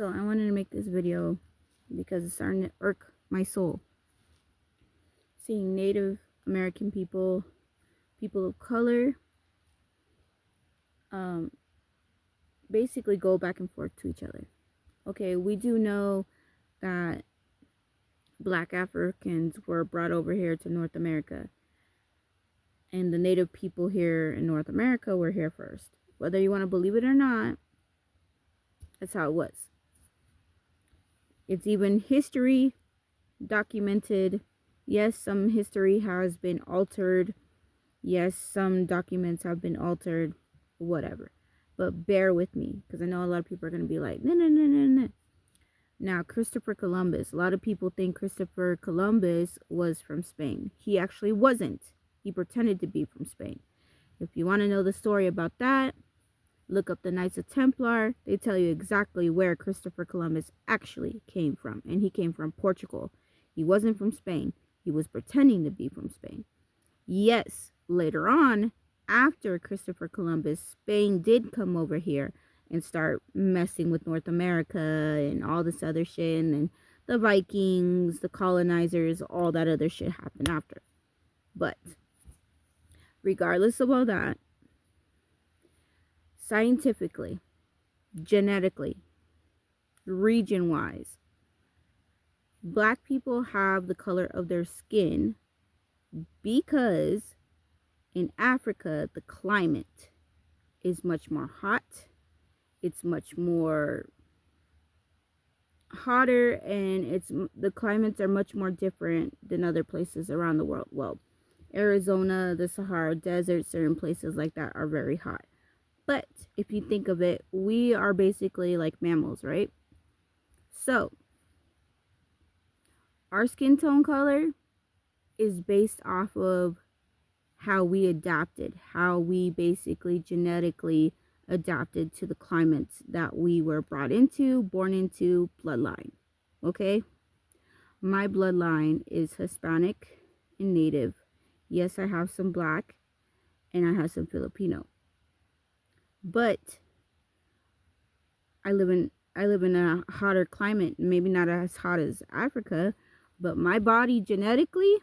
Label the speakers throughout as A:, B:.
A: So I wanted to make this video because it's starting to irk my soul. Seeing Native American people, people of color, basically go back and forth to each other. Okay, we do know that Black Africans were brought over here to North America, and the Native people here in North America were here first. Whether you want to believe it or not, that's how it was. It's even history documented. Yes, some history has been altered. Yes, some documents have been altered. Whatever. But bear with me, because I know a lot of people are going to be like, no, no, no, no, no. Now, Christopher Columbus. A lot of people think Christopher Columbus was from Spain. He actually wasn't. He pretended to be from Spain. If you want to know the story about that, look up the Knights of Templar. They tell you exactly where Christopher Columbus actually came from. And he came from Portugal. He wasn't from Spain. He was pretending to be from Spain. Yes, later on, after Christopher Columbus, Spain did come over here and start messing with North America and all this other shit. And then the Vikings, the colonizers, all that other shit happened after. But regardless of all that, scientifically, genetically, region-wise, Black people have the color of their skin because in Africa, the climate is much more hot. It's much more hotter, and the climates are much more different than other places around the world. Well, Arizona, the Sahara Desert, certain places like that are very hot. But if you think of it, we are basically like mammals, right? So, our skin tone color is based off of how we adapted, how we basically genetically adapted to the climates that we were brought into, born into, bloodline. Okay? My bloodline is Hispanic and Native. Yes, I have some Black and I have some Filipino. But I live in a hotter climate, maybe not as hot as Africa, but my body genetically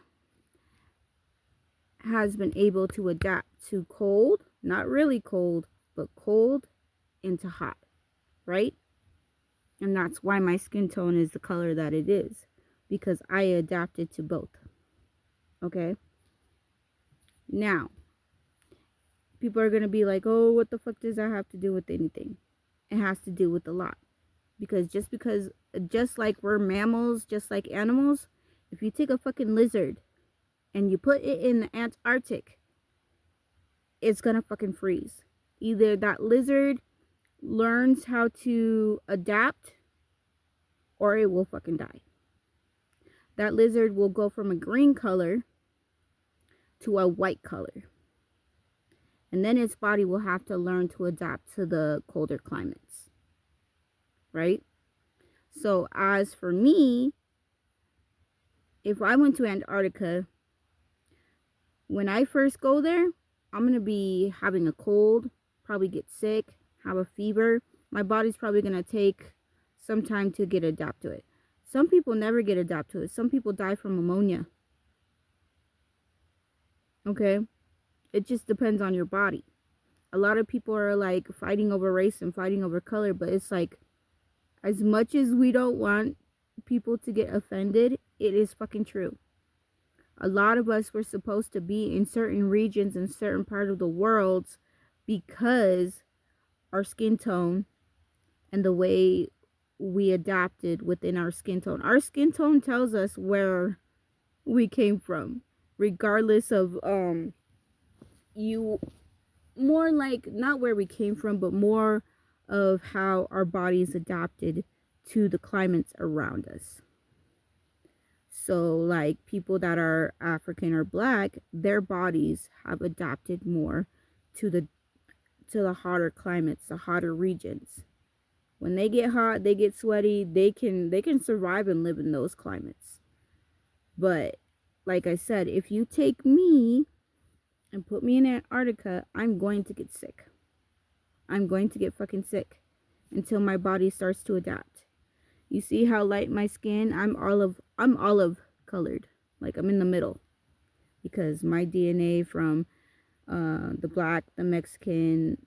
A: has been able to adapt to cold, not really cold, but cold into hot, right? And that's why my skin tone is the color that it is, because I adapted to both. Okay? Now, people are going to be like, oh, what the fuck does that have to do with anything? It has to do with a lot. Because just like we're mammals, just like animals, if you take a fucking lizard and you put it in the Antarctic, it's gonna fucking freeze. Either that lizard learns how to adapt, or it will fucking die. That lizard will go from a green color to a white color. And then its body will have to learn to adapt to the colder climates. Right? So as for me, if I went to Antarctica, when I first go there, I'm going to be having a cold, probably get sick, have a fever. My body's probably going to take some time to get adapt to it. Some people never get adapt to it. Some people die from pneumonia. Okay? It just depends on your body. A lot of people are like fighting over race and fighting over color, but it's like, as much as we don't want people to get offended, it is fucking true. A lot of us were supposed to be in certain regions in certain part of the world because our skin tone and the way we adapted within our skin tone. Our skin tone tells us where we came from, regardless of you more like not where we came from, but more of how our bodies adapted to the climates around us. So like people that are African or Black, their bodies have adapted more to the hotter climates, the hotter regions. When they get hot, they get sweaty, they can survive and live in those climates. But like I said, if you take me and put me in Antarctica, I'm going to get sick. I'm going to get fucking sick until my body starts to adapt. You see how light my skin? I'm olive colored. Like I'm in the middle. Because my DNA from the black, the Mexican,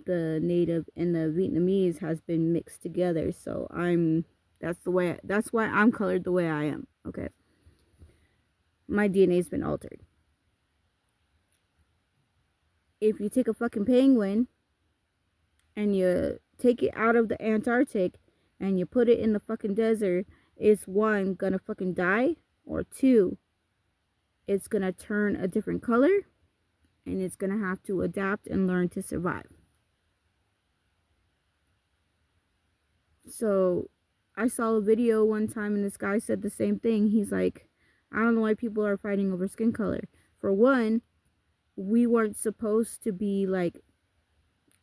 A: the native, and the Vietnamese has been mixed together. So that's why I'm colored the way I am. Okay. My DNA's been altered. If you take a fucking penguin and you take it out of the Antarctic and you put it in the fucking desert, is one gonna fucking die? Or two, it's gonna turn a different color and it's gonna have to adapt and learn to survive. So I saw a video one time and this guy said the same thing. He's like, I don't know why people are fighting over skin color. For one, we weren't supposed to be like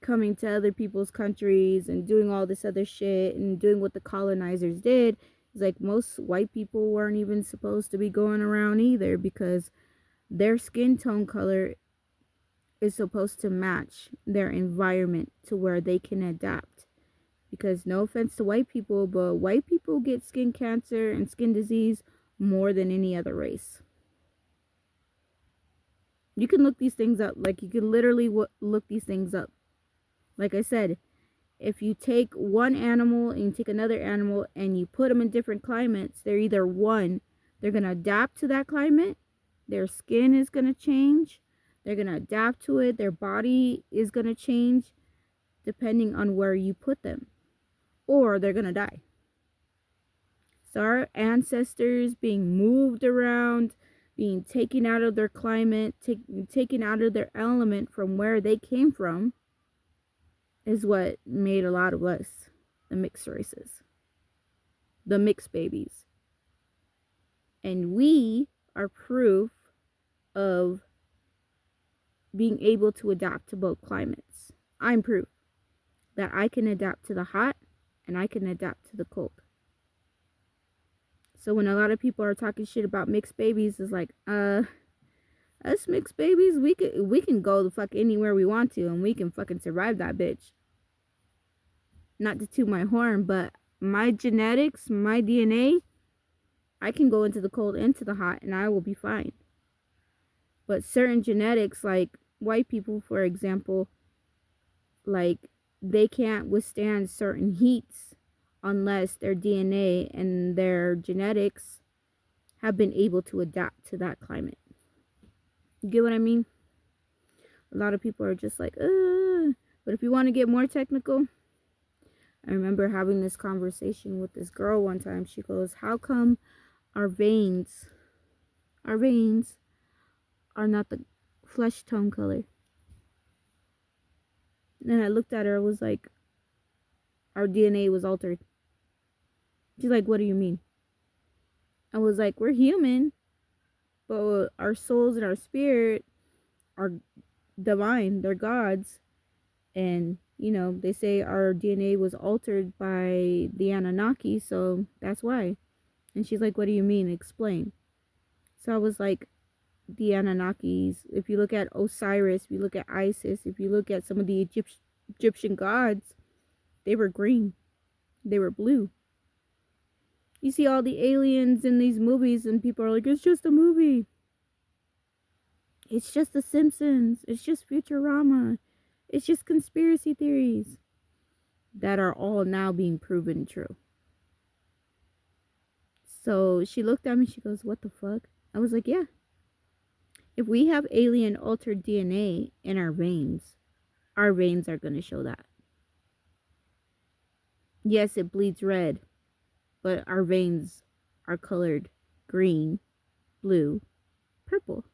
A: coming to other people's countries and doing all this other shit and doing what the colonizers did. It's like most white people weren't even supposed to be going around either, because their skin tone color is supposed to match their environment to where they can adapt. Because no offense to white people, but white people get skin cancer and skin disease more than any other race. You can look these things up. Like, you can literally look these things up. Like I said, if you take one animal and you take another animal and you put them in different climates, they're either one, they're going to adapt to that climate, their skin is going to change, they're going to adapt to it, their body is going to change depending on where you put them, or they're going to die. So our ancestors being moved around, being taken out of their climate, taken out of their element from where they came from, is what made a lot of us the mixed races, the mixed babies. And we are proof of being able to adapt to both climates. I'm proof that I can adapt to the hot and I can adapt to the cold. So when a lot of people are talking shit about mixed babies, it's like, us mixed babies, we can go the fuck anywhere we want to and we can fucking survive that bitch. Not to toot my horn, but my genetics, my DNA, I can go into the cold and to the hot and I will be fine. But certain genetics, like white people, for example, like they can't withstand certain heats unless their DNA and their genetics have been able to adapt to that climate. You get what I mean? A lot of people are just like, but if you want to get more technical, I remember having this conversation with this girl one time. She goes, how come our veins are not the flesh tone color? And I looked at her, I was like, our DNA was altered. She's like, what do you mean? I was like, we're human, but our souls and our spirit are divine, they're gods. And, you know, they say our DNA was altered by the Anunnaki, so that's why. And she's like, what do you mean? Explain. So I was like, the Anunnakis, if you look at Osiris, if you look at Isis, if you look at some of the Egyptian gods, they were green. They were blue. You see all the aliens in these movies and people are like, it's just a movie. It's just The Simpsons. It's just Futurama. It's just conspiracy theories that are all now being proven true. So she looked at me, she goes, what the fuck? I was like, yeah. If we have alien altered DNA in our veins are going to show that. Yes, it bleeds red, but our veins are colored green, blue, purple.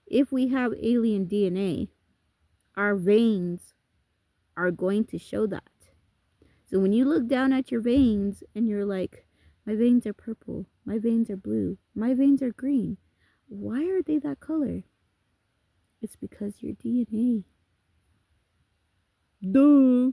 A: If we have alien DNA, our veins are going to show that. So when you look down at your veins and you're like, my veins are purple, my veins are blue, my veins are green, why are they that color? It's because your DNA. Duh.